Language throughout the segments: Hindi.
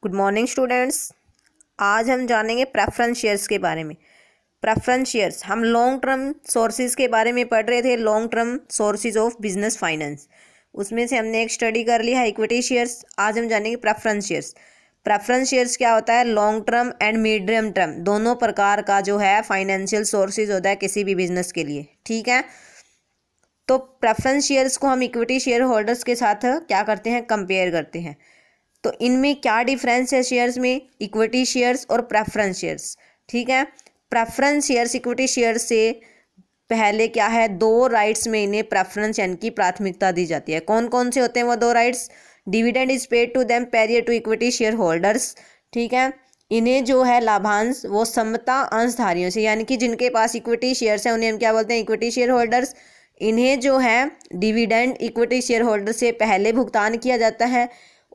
Good morning students. आज हम जानेंगे प्रेफरेंस शेयर्स के बारे में। प्रेफरेंस शेयर्स हम लॉन्ग टर्म सोर्सेज के बारे में पढ़ रहे थे, long term sources of business finance. उसमें से हमने एक स्टडी कर लिया है इक्विटी शेयर्स। आज हम जानेंगे प्रेफरेंस शेयर्स। प्रेफरेंस शेयर्स क्या होता है? Long term and medium term दोनों प्रकार का जो है फाइनेंशियल सोर्सेज होता है किसी भी बिजनेस के लिए। ठीक है, तो प्रेफरेंस शेयर्स को हम इक्विटी शेयर होल्डर्स के साथ क्या करते हैं? कंपेयर करते हैं। तो इनमें क्या डिफरेंस है शेयर्स में? इक्विटी शेयर्स और प्रेफरेंस शेयर्स। ठीक है, प्रेफरेंस शेयर्स इक्विटी शेयर्स से पहले क्या है, दो राइट्स में इन्हें प्रेफरेंस यानी कि प्राथमिकता दी जाती है। कौन कौन से होते हैं वो दो rights? Dividend is paid to them prior to equity share holders. ठीक है, इन्हें जो है लाभांश वो समता अंशधारियों से, यानी कि जिनके पास इक्विटी शेयर्स है उन्हें हम क्या बोलते हैं? Equity share holders. इन्हें जो है डिविडेंड इक्विटी शेयर होल्डर से पहले भुगतान किया जाता है।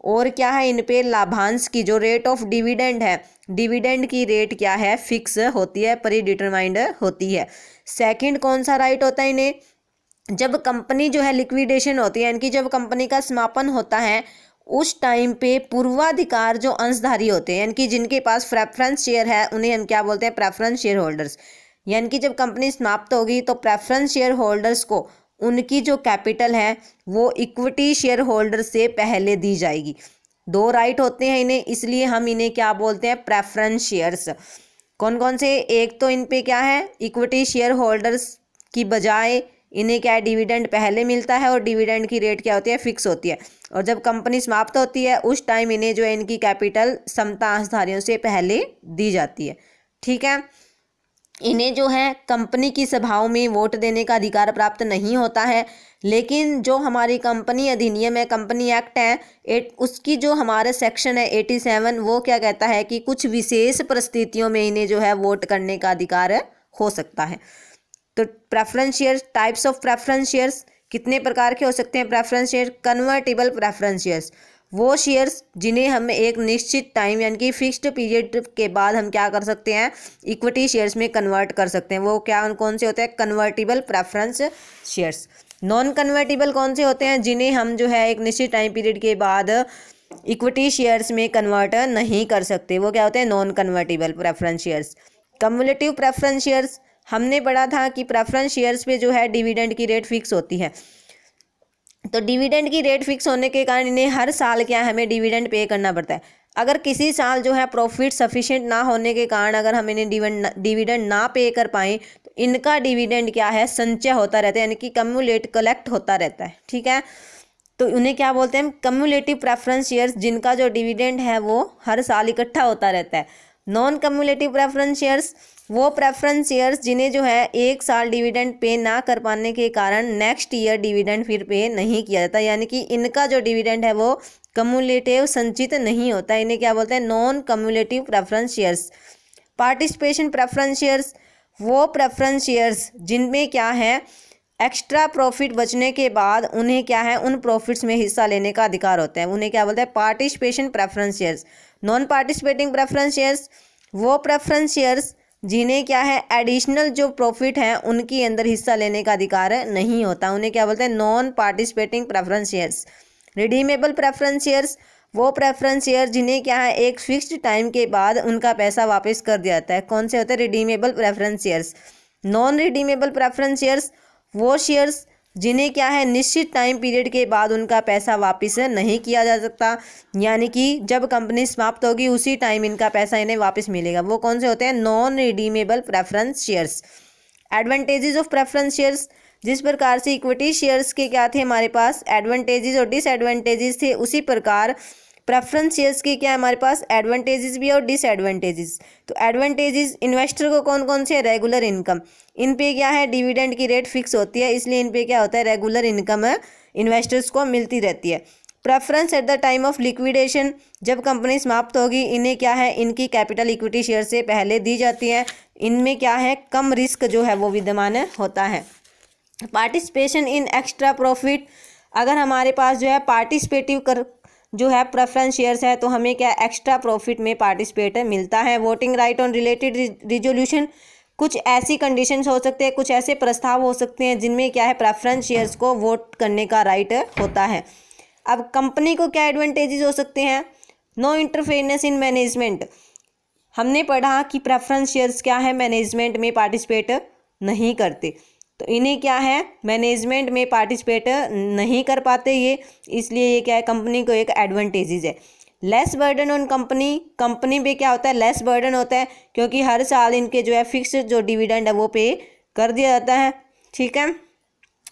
और क्या है, इन पे लाभांश की जो रेट ऑफ डिविडेंड है, डिविडेंड की रेट क्या है? फिक्स होती है, प्री डिटरमाइंड होती है। सेकंड कौन सा राइट होता है इन्हें? जब कंपनी जो है लिक्विडेशन होती है, यानी कि जब कंपनी का समापन होता है उस टाइम पे पूर्वाधिकार जो अंशधारी होते हैं, यानी कि जिनके पास प्रेफरेंस शेयर है उन्हें हम क्या बोलते हैं? Preference share holders. यानी कि जब कंपनी समाप्त होगी तो प्रेफरेंस शेयर होल्डर्स को उनकी जो कैपिटल है वो इक्विटी शेयर होल्डर से पहले दी जाएगी। दो राइट होते हैं इन्हें, इसलिए हम इन्हें क्या बोलते हैं? Preference shares. कौन कौन से? एक तो इन पे क्या है, इक्विटी शेयर होल्डर्स की बजाय इन्हें क्या है? डिविडेंड पहले मिलता है और डिविडेंड की रेट क्या होती है? फिक्स होती है। और जब कंपनी समाप्त होती है उस टाइम इन्हें जो है इनकी कैपिटल समता अंशधारियों से पहले दी जाती है। ठीक है, इन्हें जो है कंपनी की सभाओं में वोट देने का अधिकार प्राप्त नहीं होता है, लेकिन जो हमारी कंपनी अधिनियम है, कंपनी एक्ट है, उसकी जो हमारे सेक्शन है 87, वो क्या कहता है कि कुछ विशेष परिस्थितियों में इन्हें जो है वोट करने का अधिकार हो सकता है। तो preference shares, types of preference shares कितने प्रकार के हो सकते हैं? Preference share convertible preference shares, वो शेयर्स जिन्हें हम एक निश्चित टाइम यानी कि फिक्स्ड पीरियड के बाद हम क्या कर सकते हैं? इक्विटी शेयर्स में कन्वर्ट कर सकते हैं। वो क्या कौन से होते हैं? Convertible preference shares. Non convertible कौन से होते हैं? जिन्हें हम जो है एक निश्चित टाइम पीरियड के बाद इक्विटी शेयर्स में कन्वर्ट नहीं कर सकते। वो क्या होते हैं? Non convertible preference shares. Cumulative preference shares, हमने पढ़ा था कि प्रेफरेंस शेयर्स पे जो है डिविडेंड की रेट फिक्स होती है। तो डिविडेंड की रेट फिक्स होने के कारण इन्हें हर साल क्या है, हमें डिविडेंड पे करना पड़ता है। अगर किसी साल जो है प्रॉफिट सफिशिएंट ना होने के कारण अगर हम इन्हें डिविडेंड ना पे कर पाएँ तो इनका डिविडेंड क्या है? संचय होता रहता है, यानी कि कलेक्ट होता रहता है। ठीक है, तो उन्हें क्या बोलते हैं? कम्युलेटिव प्रेफरेंस शेयर्स, जिनका जो डिविडेंड है वो हर साल इकट्ठा होता रहता है। नॉन कम्युलेटिव प्रेफरेंस शेयर्स, वो प्रेफरेंस शेयर्स जिन्हें जो है एक साल डिविडेंड पे ना कर पाने के कारण नेक्स्ट ईयर डिविडेंड फिर पे नहीं किया जाता, यानी कि इनका जो डिविडेंड है वो कम्युलेटिव संचित नहीं होता। इन्हें क्या बोलते हैं? Non cumulative preference shares. Participation preference shares, वो प्रेफरेंस शेयर्स जिनमें क्या है एक्स्ट्रा प्रॉफिट बचने के बाद उन्हें क्या है? उन प्रॉफिट्स में हिस्सा लेने का अधिकार होता है। उन्हें क्या बोलते हैं? Participation preference shares. Non participating preference shares, वो प्रेफरेंस शेयर्स जिन्हें क्या है एडिशनल जो प्रॉफिट है उनके अंदर हिस्सा लेने का अधिकार नहीं होता। उन्हें क्या बोलते हैं? Non participating preference shares. Redeemable preference shares, वो प्रेफरेंस शेयर जिन्हें क्या है एक फिक्स्ड टाइम के बाद उनका पैसा वापस कर दिया जाता है। कौन से होते हैं? Redeemable preference shares. Non redeemable preference shares, वो शेयर्स जिन्हें क्या है निश्चित टाइम पीरियड के बाद उनका पैसा वापस नहीं किया जा सकता, यानी कि जब कंपनी समाप्त होगी उसी टाइम इनका पैसा इन्हें वापस मिलेगा। वो कौन से होते हैं? Non redeemable preference shares. Advantages of preference shares, जिस प्रकार से इक्विटी शेयर्स के क्या थे हमारे पास एडवांटेजेस और डिसएडवांटेजेस थे, उसी प्रकार प्रेफरेंस शेयर्स के क्या हमारे पास एडवांटेजेस भी और डिसएडवांटेजेस। तो एडवांटेजेस इन्वेस्टर को कौन कौन से? रेगुलर इनकम, इन पे क्या है डिविडेंड की रेट फिक्स होती है, इसलिए इन पे क्या होता है? रेगुलर इनकम इन्वेस्टर्स को मिलती रहती है। Preference eight the time of liquidation, जब कंपनी समाप्त होगी इन्हें क्या है इनकी कैपिटल इक्विटी शेयर से पहले दी जाती है। इनमें क्या है कम रिस्क जो है वो विद्यमान होता है। पार्टिसिपेशन इन एक्स्ट्रा प्रॉफिट, अगर हमारे पास जो है पार्टिसिपेटिव कर जो है प्रेफरेंस शेयर्स है तो हमें क्या एक्स्ट्रा प्रॉफिट में पार्टिसिपेट मिलता है। Voting right on related resolution, कुछ ऐसी कंडीशंस हो सकते हैं, कुछ ऐसे प्रस्ताव हो सकते हैं जिनमें क्या है प्रेफरेंस शेयर्स को वोट करने का राइट होता है। अब कंपनी को क्या एडवांटेजेस हो सकते हैं? नो इंटरफेरेंस इन मैनेजमेंट, हमने पढ़ा कि प्रेफरेंस शेयर्स क्या है, मैनेजमेंट में पार्टिसिपेट नहीं करते, तो इन्हें क्या है, मैनेजमेंट में पार्टिसिपेट नहीं कर पाते ये, इसलिए ये क्या है, कंपनी को एक एडवांटेजेस है। Less burden on company, company पे क्या होता है, लेस बर्डन होता है, क्योंकि हर साल इनके जो है फिक्स जो डिविडेंड है वो पे कर दिया जाता है, ठीक है।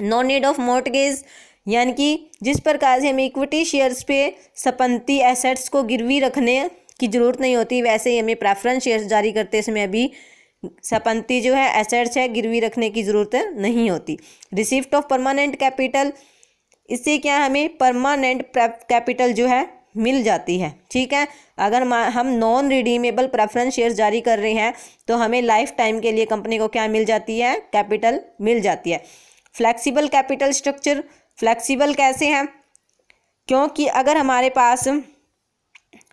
नो नीड ऑफ मॉर्टगेज, यानी कि जिस प्रकार से हमें इक्विटी शेयर्स पे संपत्ति एसेट्स को गिरवी रखने की ज़रूरत नहीं होती, वैसे ही हमें प्रेफरेंस शेयर्स जारी करते समय भी संपत्ति जो है एसेट्स है गिरवी रखने की ज़रूरत नहीं होती। रिसिप्ट ऑफ परमानेंट कैपिटल, इससे क्या है, हमें परमानेंट कैपिटल जो है मिल जाती है, ठीक है। अगर हम नॉन रिडीमेबल प्रेफरेंस शेयर्स जारी कर रहे हैं तो हमें लाइफ टाइम के लिए कंपनी को क्या मिल जाती है, कैपिटल मिल जाती है। फ्लेक्सिबल कैपिटल स्ट्रक्चर, फ्लेक्सिबल कैसे हैं, क्योंकि अगर हमारे पास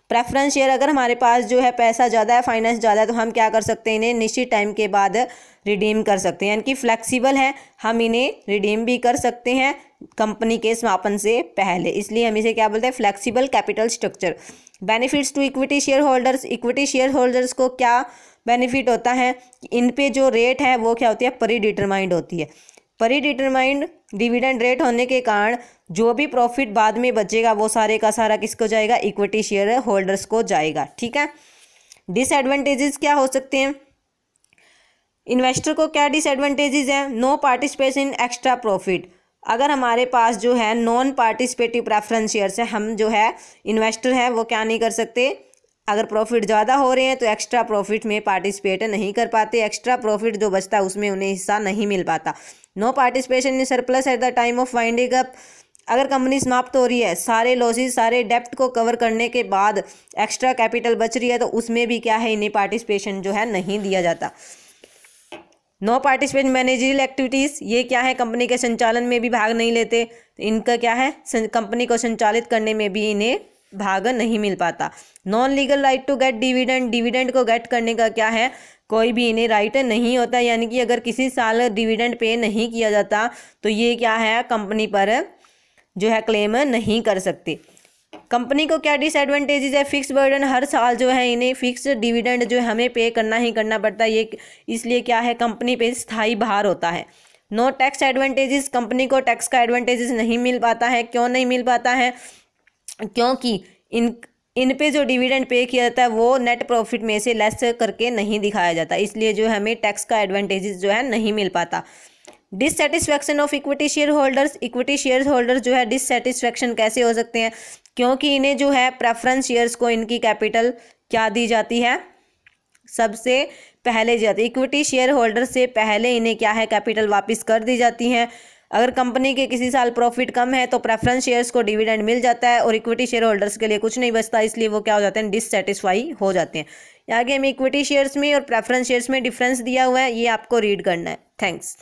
प्रेफरेंस शेयर, अगर हमारे पास जो है पैसा ज़्यादा है, फाइनेंस ज़्यादा है, तो हम क्या कर सकते हैं, इन्हें निश्चित टाइम के बाद रिडीम कर सकते हैं, यानी कि फ्लेक्सिबल है, हम इन्हें रिडीम भी कर सकते हैं कंपनी के समापन से पहले, इसलिए हम इसे क्या बोलते हैं, flexible capital structure. Benefits to equity share holders, equity share holders को क्या बेनिफिट होता है, इन पे जो रेट है वो क्या होती है, प्री डिटरमाइंड होती है। प्री डिटरमाइंड डिविडेंड रेट होने के कारण जो भी प्रॉफिट बाद में बचेगा वो सारे का सारा किसको जाएगा, इक्विटी शेयर होल्डर्स को जाएगा, ठीक है। डिसएडवांटेजेस क्या हो सकते हैं, इन्वेस्टर को क्या डिसएडवांटेजेस हैं, no participation in extra profit, अगर हमारे पास जो है नॉन पार्टिसिपेटिव प्रेफरेंस शेयर्स है, हम जो है इन्वेस्टर हैं वो क्या नहीं कर सकते, अगर प्रॉफिट ज़्यादा हो रहे हैं तो एक्स्ट्रा प्रॉफिट में पार्टिसिपेट नहीं कर पाते, एक्स्ट्रा प्रॉफिट जो बचता है उसमें उन्हें हिस्सा नहीं मिल पाता। No participation in surplus at the time of winding up, अगर कंपनी समाप्त हो रही है, सारे लॉसेस सारे डेप्ट को कवर करने के बाद एक्स्ट्रा कैपिटल बच रही है, तो उसमें भी क्या है, इन्हें पार्टिसिपेशन जो है नहीं दिया जाता। नो पार्टिसिपेट मैनेजरियल एक्टिविटीज़, ये क्या है, कंपनी के संचालन में भी भाग नहीं लेते, इनका क्या है, कंपनी को संचालित करने में भी इन्हें भाग नहीं मिल पाता। Non legal right to get dividend, dividend को गेट करने का क्या है, कोई भी इन्हें राइट नहीं होता, यानी कि अगर किसी साल डिविडेंड पे नहीं किया जाता तो ये क्या है, कंपनी पर जो है क्लेम नहीं कर सकते। कंपनी को क्या डिसएडवांटेजेस है, फिक्स बर्डन, हर साल जो है इन्हें फिक्स डिविडेंड जो है हमें पे करना ही करना पड़ता है, ये इसलिए क्या है, कंपनी पे स्थायी भार होता है। नो टैक्स एडवांटेजेस, कंपनी को टैक्स का एडवांटेजेस नहीं मिल पाता है, क्यों नहीं मिल पाता है, क्योंकि इन पे जो डिविडेंड पे किया जाता है वो नेट प्रॉफिट में से लेस करके नहीं दिखाया जाता, इसलिए जो हमें टैक्स का एडवांटेजेस जो है नहीं मिल पाता। Dissatisfaction of equity share holders, equity share holders जो है डिससेटिस्फैक्शन कैसे हो सकते हैं, क्योंकि इन्हें जो है प्रेफरेंस शेयर्स को इनकी कैपिटल क्या दी जाती है, सबसे पहले जाती है, इक्विटी शेयर होल्डर से पहले इन्हें क्या है, कैपिटल वापस कर दी जाती है। अगर कंपनी के किसी साल प्रॉफिट कम है तो प्रेफरेंस शेयर्स को डिविडेंड मिल जाता है और इक्विटी शेयर होल्डर्स के लिए कुछ नहीं बचता, इसलिए वो क्या हो जाते हैं, डिससेटिस्फाई हो जाते हैं। आगे हमें इक्विटी शेयर्स में और प्रेफरेंस शेयर्स में डिफरेंस दिया हुआ है, ये आपको रीड करना है। थैंक्स।